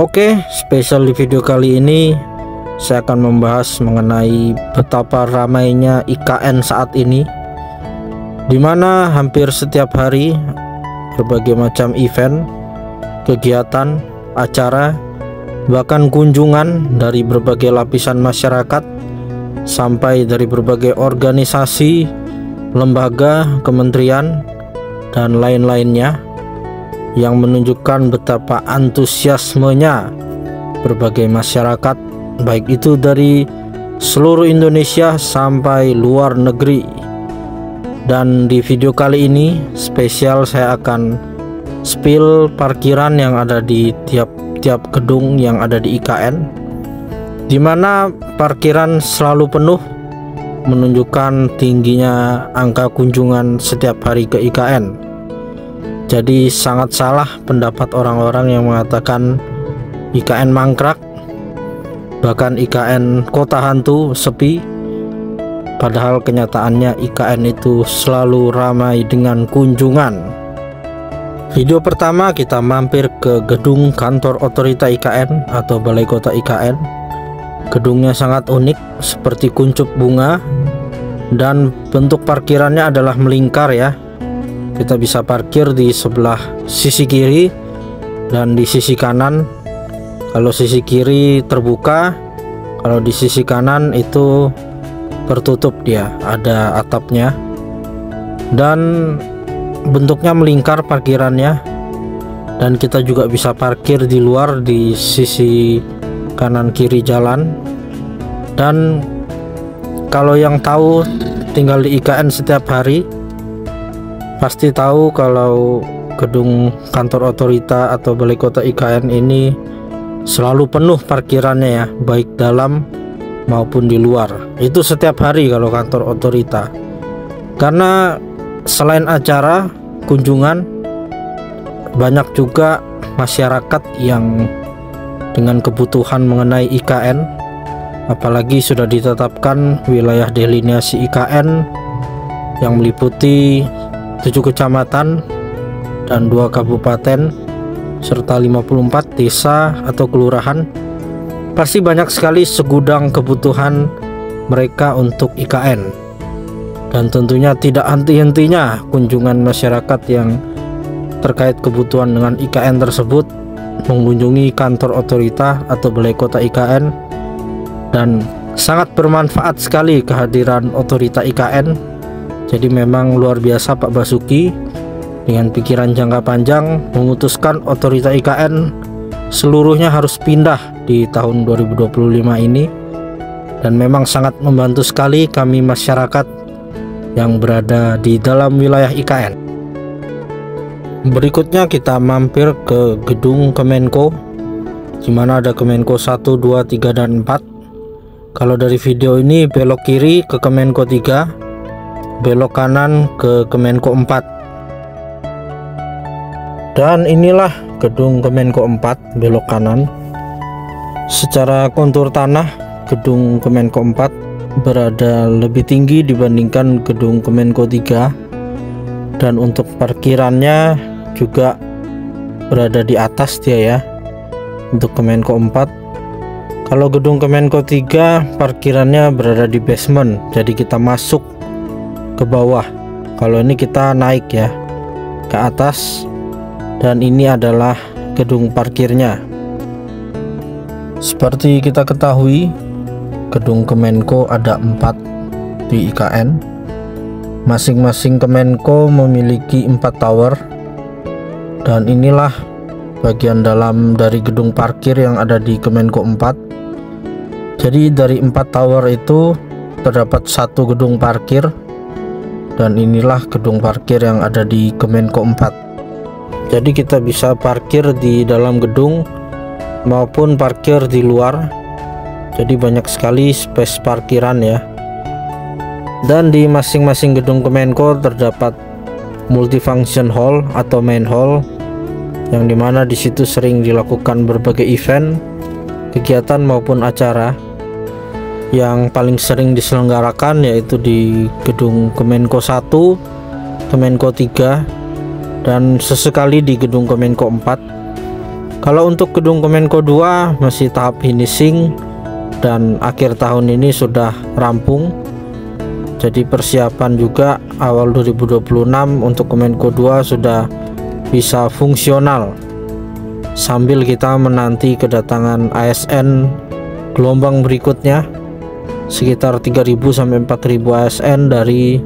Oke, spesial di video kali ini saya akan membahas mengenai betapa ramainya IKN saat ini, dimana hampir setiap hari berbagai macam event, kegiatan, acara, bahkan kunjungan dari berbagai lapisan masyarakat sampai dari berbagai organisasi, lembaga, kementerian, dan lain-lainnya, yang menunjukkan betapa antusiasmenya berbagai masyarakat, baik itu dari seluruh Indonesia sampai luar negeri. Dan di video kali ini spesial saya akan spill parkiran yang ada di tiap gedung yang ada di IKN, dimana parkiran selalu penuh, menunjukkan tingginya angka kunjungan setiap hari ke IKN. Jadi sangat salah pendapat orang-orang yang mengatakan IKN mangkrak, bahkan IKN kota hantu, sepi. Padahal kenyataannya IKN itu selalu ramai dengan kunjungan. Video pertama kita mampir ke gedung kantor otorita IKN atau Balai Kota IKN. Gedungnya sangat unik, seperti kuncup bunga, dan bentuk parkirannya adalah melingkar ya. Kita bisa parkir di sebelah sisi kiri dan di sisi kanan. Kalau sisi kiri terbuka, kalau di sisi kanan itu tertutup, dia ada atapnya, dan bentuknya melingkar parkirannya. Dan kita juga bisa parkir di luar di sisi kanan kiri jalan. Dan kalau yang tahu tinggal di IKN setiap hari pasti tahu kalau gedung kantor otorita atau Balai Kota IKN ini selalu penuh parkirannya ya, baik dalam maupun di luar. Itu setiap hari kalau kantor otorita, karena selain acara kunjungan, banyak juga masyarakat yang dengan kebutuhan mengenai IKN, apalagi sudah ditetapkan wilayah delineasi IKN yang meliputi 7 kecamatan dan 2 kabupaten serta 54 desa atau kelurahan. Pasti banyak sekali segudang kebutuhan mereka untuk IKN, dan tentunya tidak henti-hentinya kunjungan masyarakat yang terkait kebutuhan dengan IKN tersebut mengunjungi kantor otorita atau Balai Kota IKN. Dan sangat bermanfaat sekali kehadiran otorita IKN. Jadi memang luar biasa Pak Basuki dengan pikiran jangka panjang memutuskan otorita IKN seluruhnya harus pindah di tahun 2025 ini, dan memang sangat membantu sekali kami masyarakat yang berada di dalam wilayah IKN. Berikutnya kita mampir ke gedung Kemenko, di mana ada Kemenko 1, 2, 3, dan 4. Kalau dari video ini belok kiri ke Kemenko 3, belok kanan ke Kemenko 4. Dan inilah gedung Kemenko 4 belok kanan. Secara kontur tanah, gedung Kemenko 4 berada lebih tinggi dibandingkan gedung Kemenko 3, dan untuk parkirannya juga berada di atas dia ya untuk Kemenko 4. Kalau gedung Kemenko 3 parkirannya berada di basement, jadi kita masuk ke bawah. Kalau ini kita naik ya ke atas, dan ini adalah gedung parkirnya. Seperti kita ketahui, gedung Kemenko ada 4 di IKN. Masing-masing Kemenko memiliki 4 tower, dan inilah bagian dalam dari gedung parkir yang ada di Kemenko 4. Jadi dari 4 tower itu terdapat 1 gedung parkir, dan inilah gedung parkir yang ada di Kemenko 4. Jadi kita bisa parkir di dalam gedung maupun parkir di luar. Jadi banyak sekali space parkiran ya. Dan di masing-masing gedung Kemenko terdapat multifunction hall atau main hall, yang dimana disitu sering dilakukan berbagai event, kegiatan maupun acara. Yang paling sering diselenggarakan yaitu di gedung Kemenko 1, Kemenko 3, dan sesekali di gedung Kemenko 4. Kalau untuk gedung Kemenko 2 masih tahap finishing dan akhir tahun ini sudah rampung. Jadi persiapan juga awal 2026 untuk Kemenko 2 sudah bisa fungsional, sambil kita menanti kedatangan ASN gelombang berikutnya sekitar 3.000 sampai 4.000 ASN dari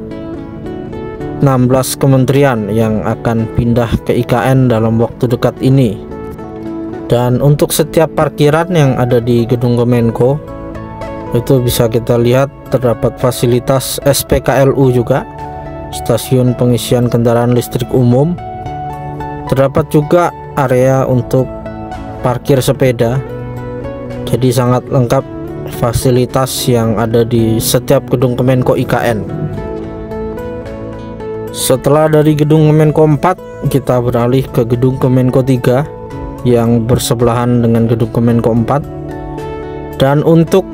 16 kementerian yang akan pindah ke IKN dalam waktu dekat ini. Dan untuk setiap parkiran yang ada di gedung Kemenko itu bisa kita lihat terdapat fasilitas SPKLU juga, stasiun pengisian kendaraan listrik umum. Terdapat juga area untuk parkir sepeda. Jadi sangat lengkap fasilitas yang ada di setiap gedung Kemenko IKN. Setelah dari gedung Kemenko 4, kita beralih ke gedung Kemenko 3 yang bersebelahan dengan gedung Kemenko 4. Dan untuk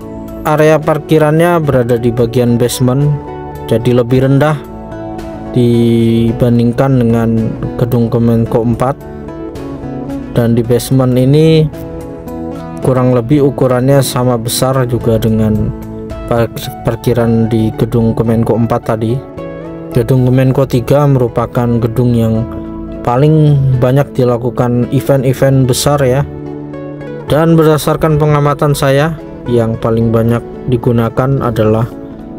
area parkirannya berada di bagian basement, jadi lebih rendah dibandingkan dengan gedung Kemenko 4. Dan di basement ini kurang lebih ukurannya sama besar juga dengan parkiran di gedung Kemenko 4 tadi. Gedung Kemenko 3 merupakan gedung yang paling banyak dilakukan event-event besar ya. Dan berdasarkan pengamatan saya, yang paling banyak digunakan adalah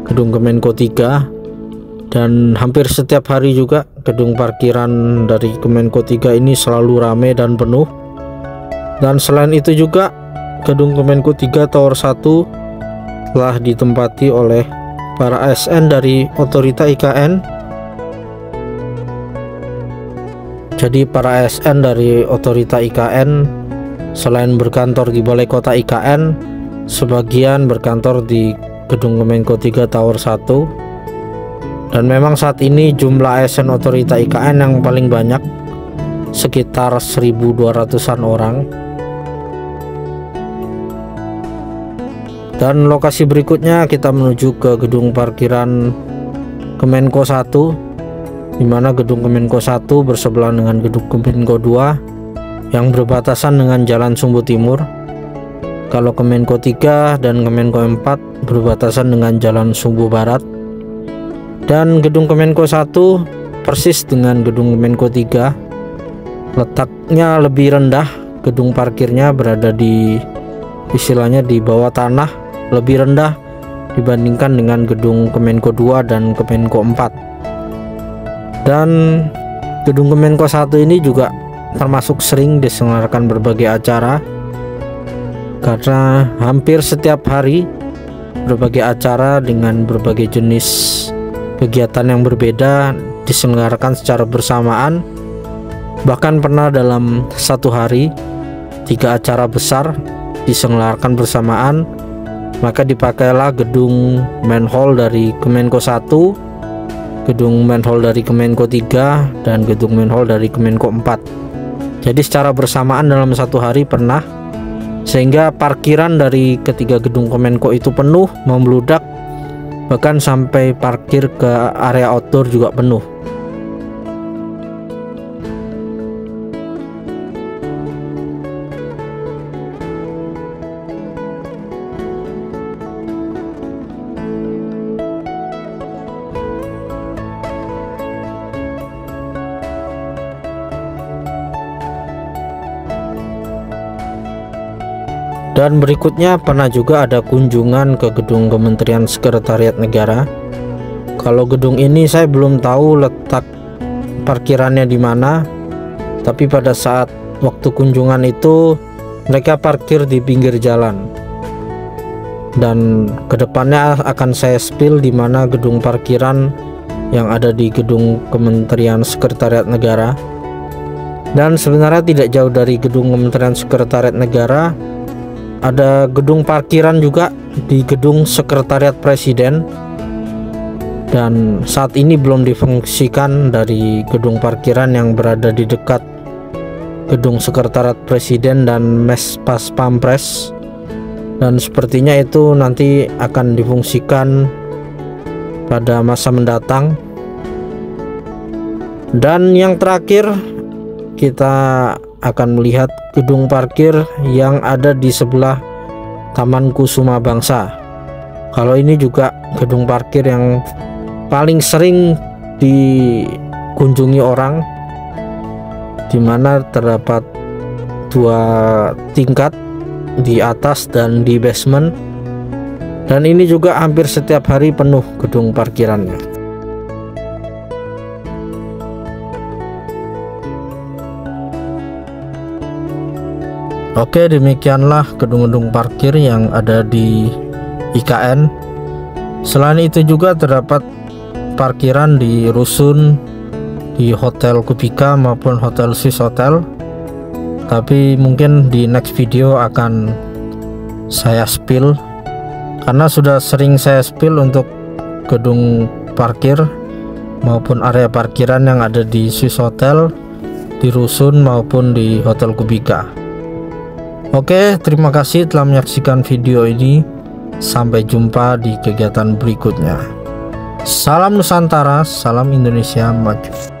gedung Kemenko 3, dan hampir setiap hari juga gedung parkiran dari Kemenko 3 ini selalu ramai dan penuh. Dan selain itu juga gedung Kemenko 3 Tower 1 telah ditempati oleh para ASN dari otorita IKN. Jadi para ASN dari otorita IKN selain berkantor di Balai Kota IKN, sebagian berkantor di gedung Kemenko 3 Tower 1. Dan memang saat ini jumlah ASN otorita IKN yang paling banyak, sekitar 1.200-an orang. Dan lokasi berikutnya kita menuju ke gedung parkiran Kemenko 1, di mana gedung Kemenko 1 bersebelahan dengan gedung Kemenko 2 yang berbatasan dengan Jalan Sumbu Timur. Kalau Kemenko 3 dan Kemenko 4 berbatasan dengan Jalan Sumbu Barat. Dan gedung Kemenko 1 persis dengan gedung Kemenko 3, letaknya lebih rendah. Gedung parkirnya berada di istilahnya di bawah tanah, lebih rendah dibandingkan dengan gedung Kemenko 2 dan Kemenko 4. Dan gedung Kemenko 1 ini juga termasuk sering diselenggarakan berbagai acara, karena hampir setiap hari berbagai acara dengan berbagai jenis kegiatan yang berbeda diselenggarakan secara bersamaan. Bahkan pernah dalam satu hari 3 acara besar diselenggarakan bersamaan. Maka dipakailah gedung main hall dari Kemenko 1, gedung main hall dari Kemenko 3, dan gedung main hall dari Kemenko 4. Jadi secara bersamaan dalam satu hari pernah, sehingga parkiran dari ketiga gedung Kemenko itu penuh, membludak, bahkan sampai parkir ke area outdoor juga penuh. Dan berikutnya pernah juga ada kunjungan ke gedung Kementerian Sekretariat Negara. Kalau gedung ini saya belum tahu letak parkirannya di mana, tapi pada saat waktu kunjungan itu mereka parkir di pinggir jalan. Dan kedepannya akan saya spill di mana gedung parkiran yang ada di gedung Kementerian Sekretariat Negara. Dan sebenarnya tidak jauh dari gedung Kementerian Sekretariat Negara ada gedung parkiran juga di gedung Sekretariat Presiden, dan saat ini belum difungsikan dari gedung parkiran yang berada di dekat gedung Sekretariat Presiden dan Mes Pas Pampres, dan sepertinya itu nanti akan difungsikan pada masa mendatang. Dan yang terakhir kita akan melihat gedung parkir yang ada di sebelah Taman Kusuma Bangsa. Kalau ini juga gedung parkir yang paling sering dikunjungi orang, di mana terdapat 2 tingkat, di atas dan di basement, dan ini juga hampir setiap hari penuh gedung parkirannya. Oke, demikianlah gedung-gedung parkir yang ada di IKN. Selain itu juga terdapat parkiran di rusun, di Hotel Kubika maupun Hotel Swiss Hotel. Tapi mungkin di next video akan saya spill, karena sudah sering saya spill untuk gedung parkir maupun area parkiran yang ada di Swiss Hotel, di rusun maupun di Hotel Kubika. Oke, terima kasih telah menyaksikan video ini. Sampai jumpa di kegiatan berikutnya. Salam Nusantara, salam Indonesia maju.